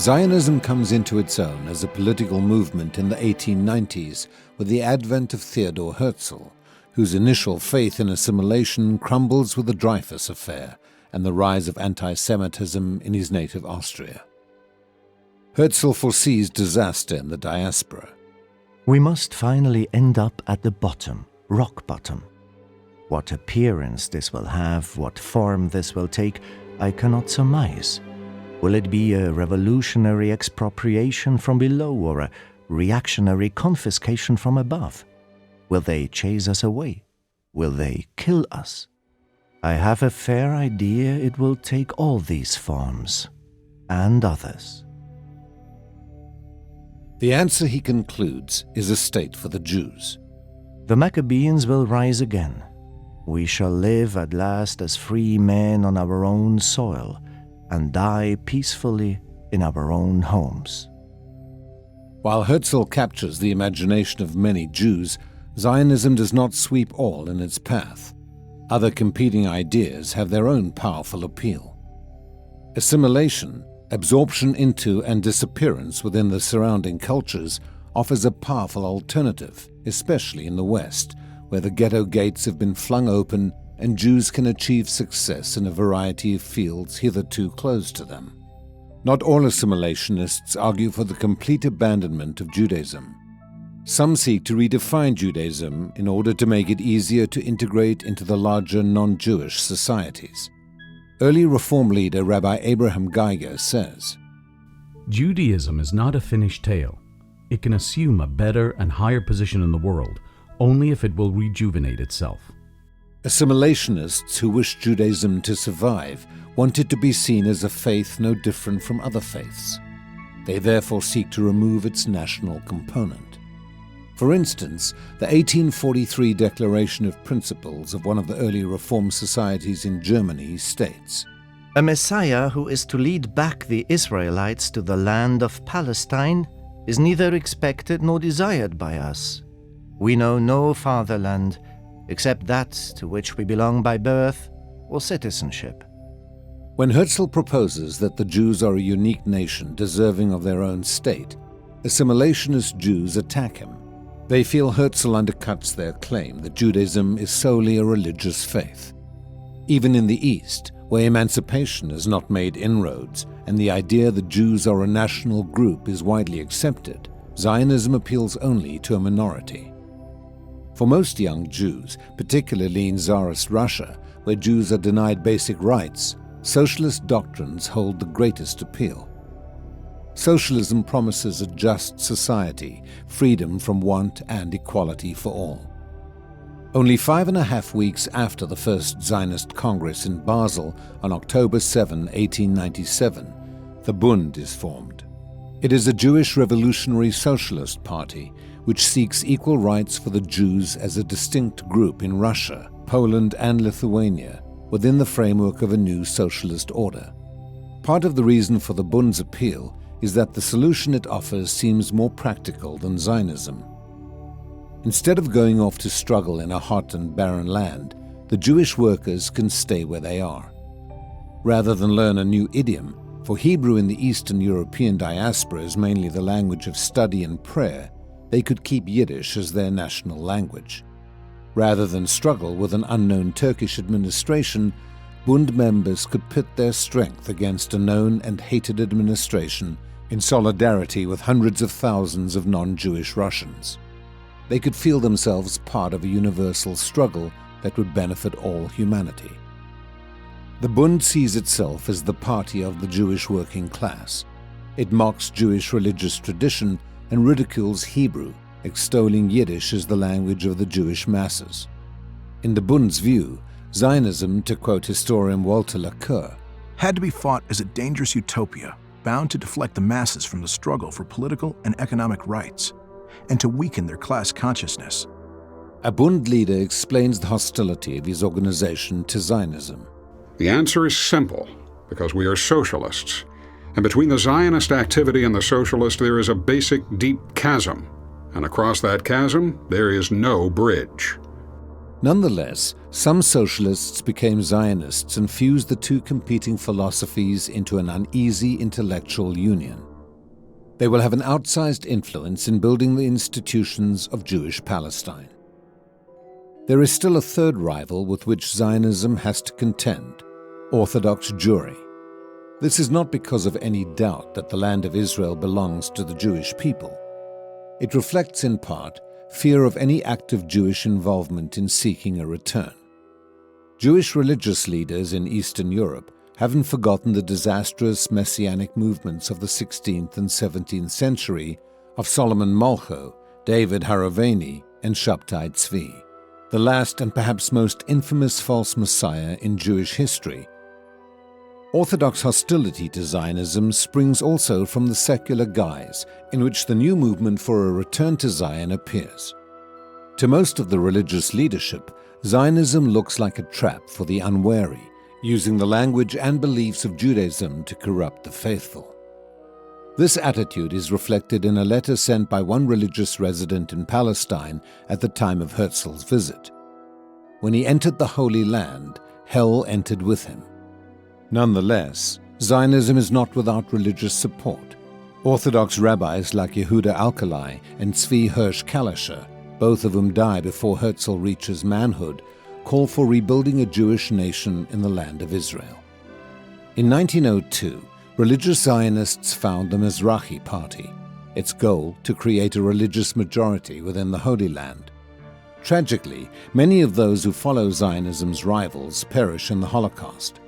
Zionism comes into its own as a political movement in the 1890s with the advent of Theodor Herzl, whose initial faith in assimilation crumbles with the Dreyfus Affair and the rise of anti-Semitism in his native Austria. Herzl foresees disaster in the diaspora. We must finally end up at the bottom, rock bottom. What appearance this will have, what form this will take, I cannot surmise. Will it be a revolutionary expropriation from below or a reactionary confiscation from above? Will they chase us away? Will they kill us? I have a fair idea it will take all these forms, and others. The answer, he concludes, is a state for the Jews. The Maccabees will rise again. We shall live at last as free men on our own soil, and die peacefully in our own homes. While Herzl captures the imagination of many Jews, Zionism does not sweep all in its path. Other competing ideas have their own powerful appeal. Assimilation, absorption into and disappearance within the surrounding cultures, offers a powerful alternative, especially in the West, where the ghetto gates have been flung open and Jews can achieve success in a variety of fields hitherto closed to them. Not all assimilationists argue for the complete abandonment of Judaism. Some seek to redefine Judaism in order to make it easier to integrate into the larger non-Jewish societies. Early Reform leader Rabbi Abraham Geiger says, Judaism is not a finished tale. It can assume a better and higher position in the world only if it will rejuvenate itself. Assimilationists who wish Judaism to survive want it to be seen as a faith no different from other faiths. They therefore seek to remove its national component. For instance, the 1843 Declaration of Principles of one of the early Reform societies in Germany states, "A Messiah who is to lead back the Israelites to the land of Palestine is neither expected nor desired by us. We know no fatherland except that to which we belong by birth or citizenship." When Herzl proposes that the Jews are a unique nation deserving of their own state, assimilationist Jews attack him. They feel Herzl undercuts their claim that Judaism is solely a religious faith. Even in the East, where emancipation has not made inroads and the idea that Jews are a national group is widely accepted, Zionism appeals only to a minority. For most young Jews, particularly in Tsarist Russia, where Jews are denied basic rights, socialist doctrines hold the greatest appeal. Socialism promises a just society, freedom from want and equality for all. Only 5.5 weeks after the first Zionist Congress in Basel on October 7, 1897, the Bund is formed. It is a Jewish revolutionary socialist party which seeks equal rights for the Jews as a distinct group in Russia, Poland, and Lithuania within the framework of a new socialist order. Part of the reason for the Bund's appeal is that the solution it offers seems more practical than Zionism. Instead of going off to struggle in a hot and barren land, the Jewish workers can stay where they are. Rather than learn a new idiom, for Hebrew in the Eastern European diaspora is mainly the language of study and prayer, they could keep Yiddish as their national language. Rather than struggle with an unknown Turkish administration, Bund members could pit their strength against a known and hated administration in solidarity with hundreds of thousands of non-Jewish Russians. They could feel themselves part of a universal struggle that would benefit all humanity. The Bund sees itself as the party of the Jewish working class. It mocks Jewish religious tradition and ridicules Hebrew, extolling Yiddish as the language of the Jewish masses. In the Bund's view, Zionism, to quote historian Walter Lacour, had to be fought as a dangerous utopia, bound to deflect the masses from the struggle for political and economic rights, and to weaken their class consciousness. A Bund leader explains the hostility of his organization to Zionism. The answer is simple, because we are socialists. And between the Zionist activity and the socialist, there is a basic deep chasm. And across that chasm, there is no bridge. Nonetheless, some socialists became Zionists and fused the two competing philosophies into an uneasy intellectual union. They will have an outsized influence in building the institutions of Jewish Palestine. There is still a third rival with which Zionism has to contend: Orthodox Jewry. This is not because of any doubt that the land of Israel belongs to the Jewish people. It reflects in part fear of any active Jewish involvement in seeking a return. Jewish religious leaders in Eastern Europe haven't forgotten the disastrous messianic movements of the 16th and 17th century of Solomon Molcho, David Haravani, and Shabtai Tzvi, the last and perhaps most infamous false messiah in Jewish history. Orthodox hostility to Zionism springs also from the secular guise in which the new movement for a return to Zion appears. To most of the religious leadership, Zionism looks like a trap for the unwary, using the language and beliefs of Judaism to corrupt the faithful. This attitude is reflected in a letter sent by one religious resident in Palestine at the time of Herzl's visit. When he entered the Holy Land, hell entered with him. Nonetheless, Zionism is not without religious support. Orthodox rabbis like Yehuda Alkali and Tzvi Hirsch Kalischer, both of whom die before Herzl reaches manhood, call for rebuilding a Jewish nation in the land of Israel. In 1902, religious Zionists found the Mizrahi Party, its goal to create a religious majority within the Holy Land. Tragically, many of those who follow Zionism's rivals perish in the Holocaust.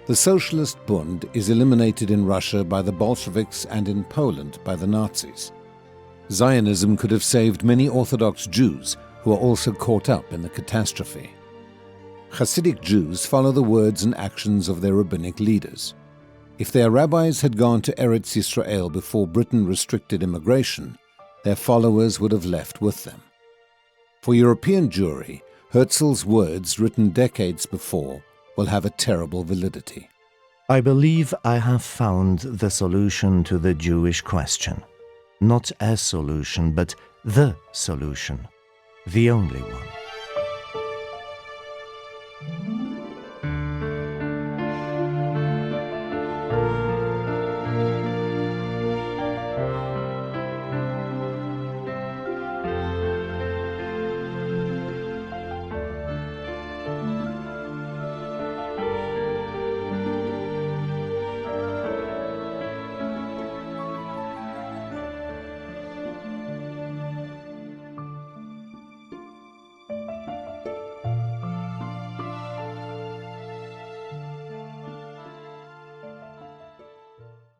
The Socialist Bund is eliminated in Russia by the Bolsheviks and in Poland by the Nazis. Zionism could have saved many Orthodox Jews who are also caught up in the catastrophe. Hasidic Jews follow the words and actions of their rabbinic leaders. If their rabbis had gone to Eretz Yisrael before Britain restricted immigration, their followers would have left with them. For European Jewry, Herzl's words written decades before will have a terrible validity. I believe I have found the solution to the Jewish question. Not a solution, but the solution. The only one.